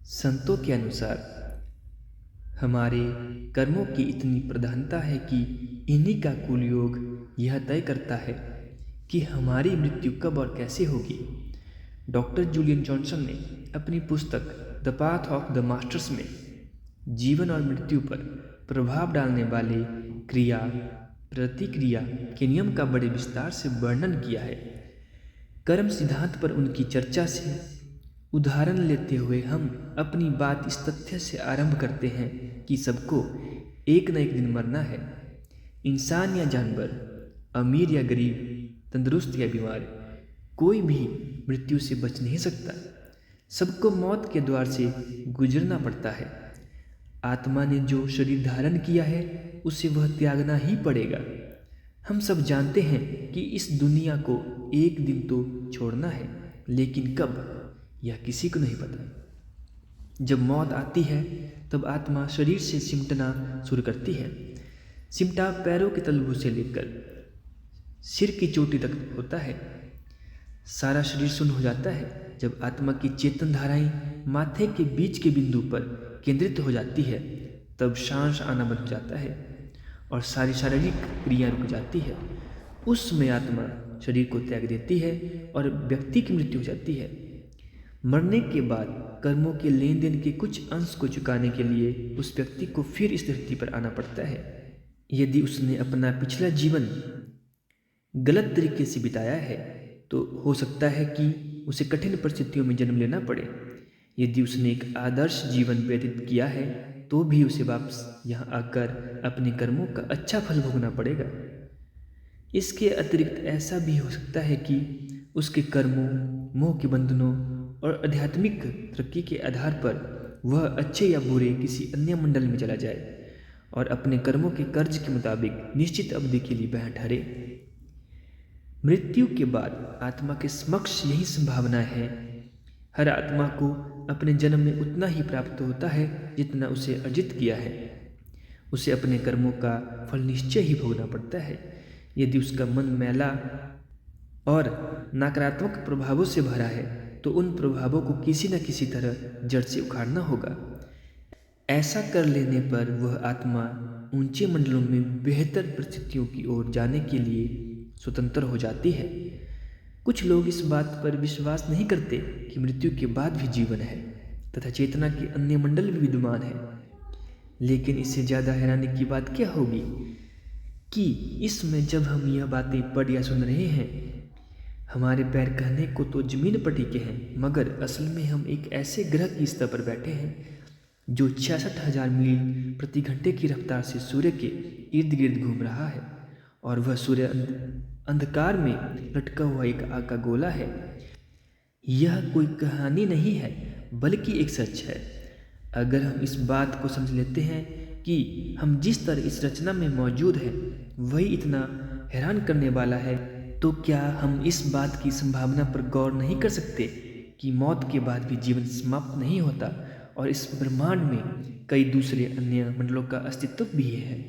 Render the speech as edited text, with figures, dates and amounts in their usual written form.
संतों के अनुसार हमारे कर्मों की इतनी प्रधानता है कि इन्हीं का कुल योग यह तय करता है कि हमारी मृत्यु कब और कैसे होगी। डॉक्टर जूलियन जॉनसन ने अपनी पुस्तक the path of the masters में जीवन और मृत्यु पर प्रभाव डालने वाले क्रिया प्रतिक्रिया के नियम का बड़े विस्तार से वर्णन किया है। कर्म सिद्धांत पर उनकी चर्चा से उदाहरण लेते हुए हम अपनी बात इस तथ्य से आरंभ करते हैं कि सबको एक न एक दिन मरना है। इंसान या जानवर, अमीर या गरीब, तंदुरुस्त या बीमार, कोई भी मृत्यु से बच नहीं सकता। सबको मौत के द्वार से गुजरना पड़ता है। आत्मा ने जो शरीर धारण किया है उसे वह त्यागना ही पड़ेगा। हम सब जानते हैं कि इस दुनिया को एक दिन तो छोड़ना है, लेकिन कब यह किसी को नहीं पता। जब मौत आती है तब आत्मा शरीर से सिमटना शुरू करती है। सिमटा पैरों के तलवों से लेकर सिर की चोटी तक होता है। सारा शरीर शून्य हो जाता है। जब आत्मा की चेतन धाराएं माथे के बीच के बिंदु पर केंद्रित हो जाती है तब सांस आना बंद हो जाता है और सारी शारीरिक क्रिया रुक जाती है। उस समय आत्मा शरीर को त्याग देती है और व्यक्ति की मृत्यु हो जाती है। मरने के बाद कर्मों के लेन देन के कुछ अंश को चुकाने के लिए उस व्यक्ति को फिर इस धरती पर आना पड़ता है। यदि उसने अपना पिछला जीवन गलत तरीके से बिताया है तो हो सकता है कि उसे कठिन परिस्थितियों में जन्म लेना पड़े। यदि उसने एक आदर्श जीवन व्यतीत किया है तो भी उसे वापस यहाँ आकर अपने कर्मों का अच्छा फल भोगना पड़ेगा। इसके अतिरिक्त ऐसा भी हो सकता है कि उसके कर्मों, मोह के बंधनों और आध्यात्मिक तरक्की के आधार पर वह अच्छे या बुरे किसी अन्य मंडल में चला जाए और अपने कर्मों के कर्ज के मुताबिक निश्चित अवधि के लिए वह ठहरे। मृत्यु के बाद आत्मा के समक्ष यही संभावना है। हर आत्मा को अपने जन्म में उतना ही प्राप्त होता है जितना उसे अर्जित किया है। उसे अपने कर्मों का फल निश्चय ही भोगना पड़ता है। यदि उसका मन मैला और नकारात्मक प्रभावों से भरा है तो उन प्रभावों को किसी न किसी तरह जड़ से उखाड़ना होगा। ऐसा कर लेने पर वह आत्मा ऊंचे मंडलों में बेहतर परिस्थितियों की ओर जाने के लिए स्वतंत्र हो जाती है। कुछ लोग इस बात पर विश्वास नहीं करते कि मृत्यु के बाद भी जीवन है तथा चेतना के अन्य मंडल भी विद्यमान है। लेकिन इससे ज़्यादा हैरानी की बात क्या होगी कि इसमें जब हम यह बातें पढ़ या सुन रहे हैं, हमारे पैर कहने को तो जमीन पर टिके हैं, मगर असल में हम एक ऐसे ग्रह की सतह पर बैठे हैं जो 66,000 मील प्रति घंटे की रफ्तार से सूर्य के इर्द गिर्द घूम रहा है और वह सूर्य अंधकार में लटका हुआ एक आग का गोला है। यह कोई कहानी नहीं है बल्कि एक सच है। अगर हम इस बात को समझ लेते हैं कि हम जिस तरह इस रचना में मौजूद हैं वही इतना हैरान करने वाला है, तो क्या हम इस बात की संभावना पर गौर नहीं कर सकते कि मौत के बाद भी जीवन समाप्त नहीं होता और इस ब्रह्मांड में कई दूसरे अन्य मंडलों का अस्तित्व भी है।